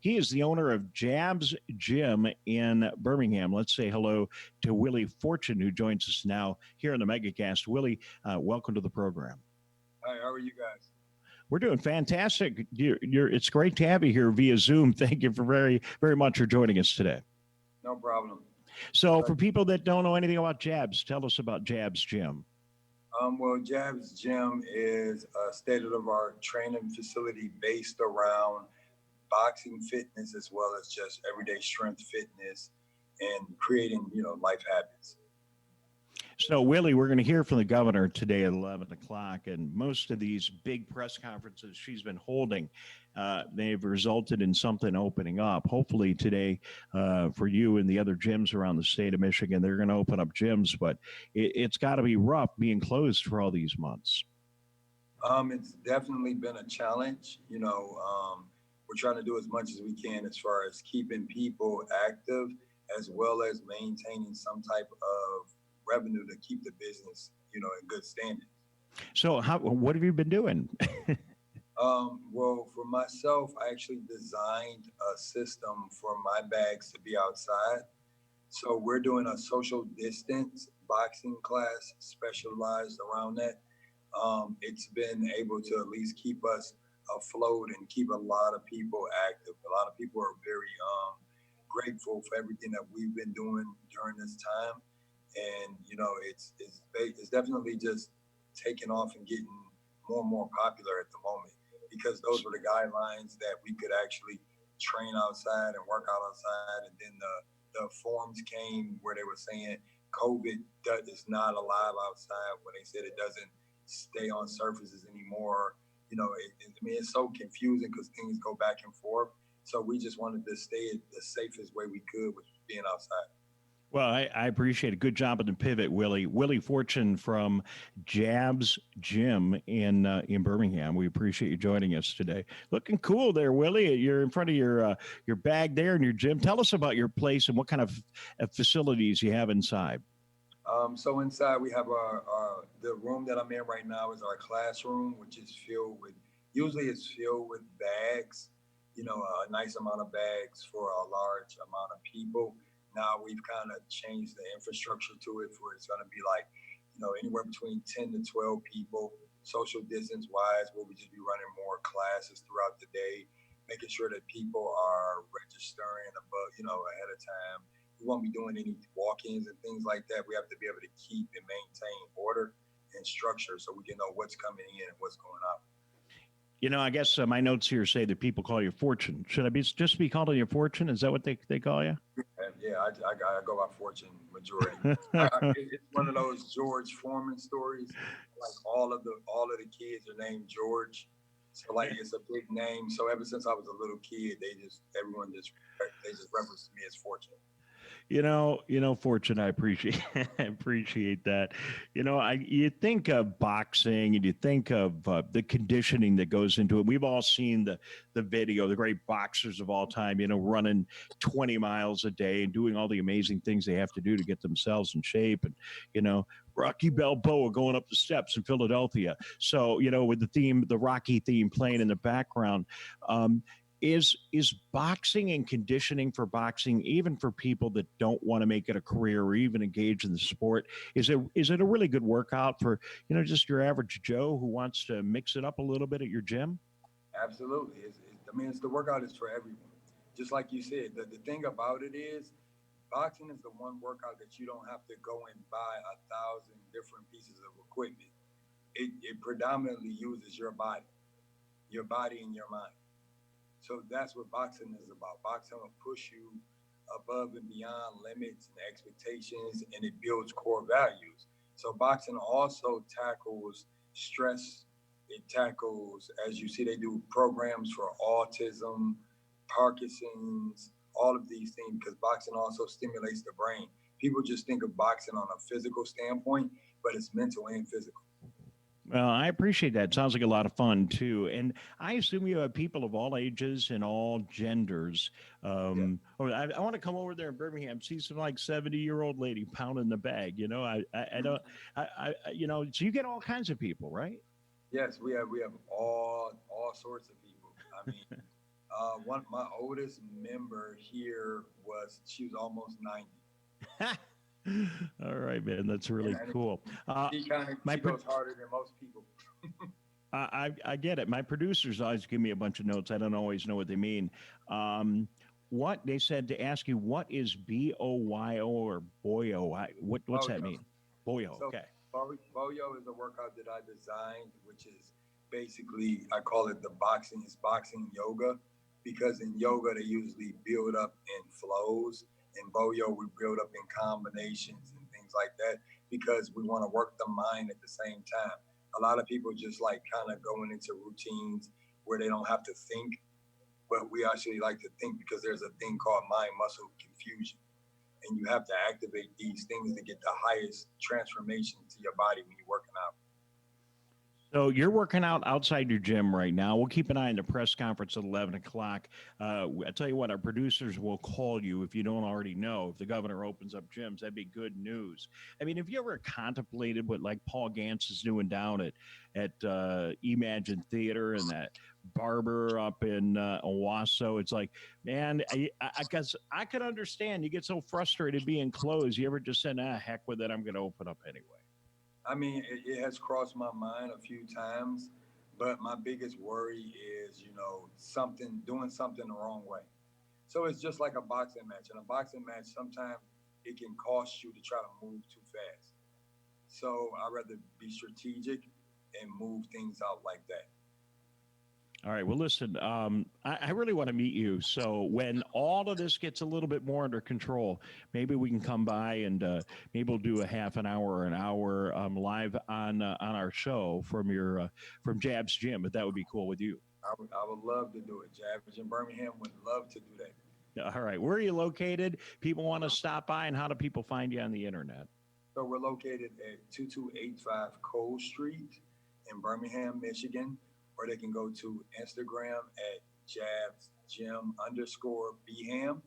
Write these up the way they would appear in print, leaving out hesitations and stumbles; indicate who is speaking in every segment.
Speaker 1: He is the owner of Jabs Gym in Birmingham. Let's say hello to Willie Fortune, who joins us now here in the MegaCast. Willie, welcome to the program.
Speaker 2: Hi, how are you guys?
Speaker 1: We're doing fantastic. It's great to have you here via Zoom. Thank you for very much for joining us today.
Speaker 2: No problem.
Speaker 1: So, for people that don't know anything about Jabs, tell us about Jabs Gym.
Speaker 2: Well, Jabs Gym is a state-of-the-art training facility based around boxing fitness as well as just everyday strength fitness and creating, life habits.
Speaker 1: So, Willie, we're going to hear from the governor today at 11 o'clock, and most of these big press conferences she's been holding, they've resulted in something opening up. Hopefully today, for you and the other gyms around the state of Michigan, they're going to open up gyms, but it's got to be rough being closed for all these months.
Speaker 2: It's definitely been a challenge. We're trying to do as much as we can as far as keeping people active as well as maintaining some type of revenue to keep the business, in good standing.
Speaker 1: So what have you been doing?
Speaker 2: Well, for myself, I actually designed a system for my bags to be outside. So we're doing a social distance boxing class specialized around that. It's been able to at least keep us afloat and keep a lot of people active. A lot of people are very grateful for everything that we've been doing during this time. And it's definitely just taking off and getting more and more popular at the moment because those were the guidelines that we could actually train outside and work out outside. And then the forms came where they were saying COVID is not alive outside, when they said it doesn't stay on surfaces anymore. It's so confusing because things go back and forth. So we just wanted to stay the safest way we could, which was being outside.
Speaker 1: Well, I appreciate it. Good job on the pivot, Willie. Willie Fortune from Jabs Gym in Birmingham. We appreciate you joining us today. Looking cool there, Willie. You're in front of your bag there in your gym. Tell us about your place and what kind of facilities you have inside.
Speaker 2: So inside we have the room that I'm in right now is our classroom, which is usually it's filled with bags, a nice amount of bags for a large amount of people. Now we've kind of changed the infrastructure to it where it's going to be like, anywhere between 10 to 12 people, social distance wise, where we just be running more classes throughout the day, making sure that people are registering ahead of time. We won't be doing any walk-ins and things like that. We have to be able to keep and maintain order and structure so we can know what's coming in and what's going out.
Speaker 1: I guess my notes here say that people call you Fortune. Should I just be calling you Fortune? Is that what they call you?
Speaker 2: Yeah, I go by Fortune majority. It's one of those George Foreman stories. Like all of the kids are named George, so like it's a big name. So ever since I was a little kid, everyone just referenced me as Fortune.
Speaker 1: Fortune, I appreciate that. You think of boxing and you think of the conditioning that goes into it. We've all seen the video, the great boxers of all time, running 20 miles a day and doing all the amazing things they have to do to get themselves in shape. And, Rocky Balboa going up the steps in Philadelphia. So, with the Rocky theme playing in the background, Is boxing and conditioning for boxing, even for people that don't want to make it a career or even engage in the sport, is it a really good workout for, just your average Joe who wants to mix it up a little bit at your gym?
Speaker 2: Absolutely. The workout is for everyone. Just like you said, the thing about it is boxing is the one workout that you don't have to go and buy 1,000 different pieces of equipment. It predominantly uses your body and your mind. So that's what boxing is about. Boxing will push you above and beyond limits and expectations, and it builds core values. So boxing also tackles stress. It tackles, as you see, they do programs for autism, Parkinson's, all of these things, because boxing also stimulates the brain. People just think of boxing on a physical standpoint, but it's mental and physical.
Speaker 1: Well, I appreciate that. Sounds like a lot of fun, too. And I assume you have people of all ages and all genders.
Speaker 2: Yeah.
Speaker 1: I want to come over there in Birmingham, see some 70-year-old lady pounding the bag. I don't, so you get all kinds of people, right?
Speaker 2: Yes, we have all sorts of people. My oldest member here she was almost 90.
Speaker 1: All right, man. That's really cool.
Speaker 2: She goes harder than most people.
Speaker 1: I get it. My producers always give me a bunch of notes. I don't always know what they mean. What they said to ask you, what is BOYO or Boyo? What's that mean? Boyo.
Speaker 2: So,
Speaker 1: okay.
Speaker 2: Boyo is a workout that I designed, which is basically, I call it it's boxing yoga, because in yoga they usually build up in flows. In Boyo we build up in combinations and things like that, because we want to work the mind at the same time. A lot of people just like kind of going into routines where they don't have to think, but we actually like to think, because there's a thing called mind muscle confusion. And you have to activate these things to get the highest transformation to your body when you're working out.
Speaker 1: So you're working out outside your gym right now. We'll keep an eye on the press conference at 11 o'clock. I tell you what, our producers will call you if you don't already know. If the governor opens up gyms, that'd be good news. I mean, have you ever contemplated what like Paul Gantz is doing down at Imagine Theater and that barber up in Owasso? It's like, man, I guess I could understand. You get so frustrated being closed. You ever just said, heck with it, I'm going to open up anyway?
Speaker 2: I mean, it has crossed my mind a few times, but my biggest worry is, doing something the wrong way. So it's just like a boxing match. In a boxing match, sometimes it can cost you to try to move too fast. So I'd rather be strategic and move things out like that.
Speaker 1: All right. Well, listen, I really want to meet you. So when all of this gets a little bit more under control, maybe we can come by and maybe we'll do a half an hour or an hour live on our show from from Jabs Gym. But that would be cool with you.
Speaker 2: I would love to do it. Jabs Gym Birmingham would love to do that.
Speaker 1: All right. Where are you located? People want to stop by, and how do people find you on the internet?
Speaker 2: So we're located at 2285 Cole Street in Birmingham, Michigan. Or they can go to Instagram at Jabs Gym _Beham,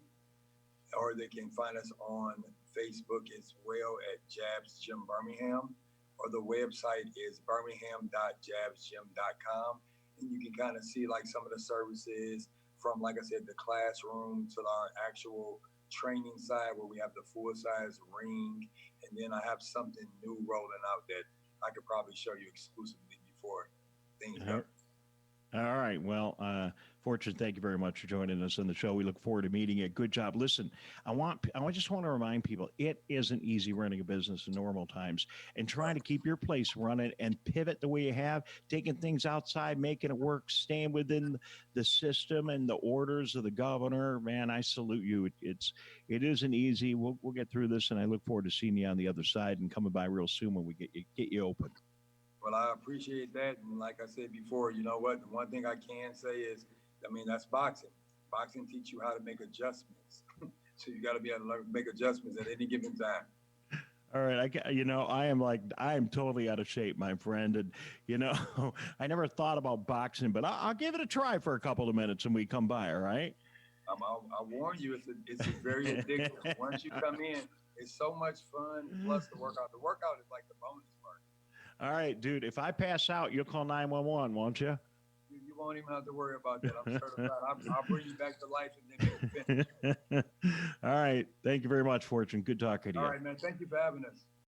Speaker 2: or they can find us on Facebook as well at Jabs Gym Birmingham, or the website is birmingham.jabsgym.com, and you can kind of see like some of the services from, like I said, the classroom to our actual training side where we have the full-size ring, and then I have something new rolling out that I could probably show you exclusively before things go.
Speaker 1: All right. Well, Fortune, thank you very much for joining us on the show. We look forward to meeting you. Good job. Listen, I just want to remind people, it isn't easy running a business in normal times, and trying to keep your place running and pivot the way you have, taking things outside, making it work, staying within the system and the orders of the governor. Man, I salute you. It isn't easy. We'll get through this, and I look forward to seeing you on the other side and coming by real soon when we get you open.
Speaker 2: Well, I appreciate that. And like I said before, you know what? The one thing I can say is, that's boxing. Boxing teaches you how to make adjustments. So you got to be able to learn to make adjustments at any given time.
Speaker 1: All right. I am totally out of shape, my friend. And, I never thought about boxing, but I'll give it a try for a couple of minutes when we come by. All right.
Speaker 2: I warn you, it's very addictive. Once you come in, it's so much fun. Plus the workout is like the bonus part.
Speaker 1: All right, dude, if I pass out, you'll call 911, won't you?
Speaker 2: You won't even have to worry about that. I'm certified. I'll bring you back to life and then you finish.
Speaker 1: All right. Thank you very much, Fortune. Good talking to you.
Speaker 2: All right, man. Thank you for having us.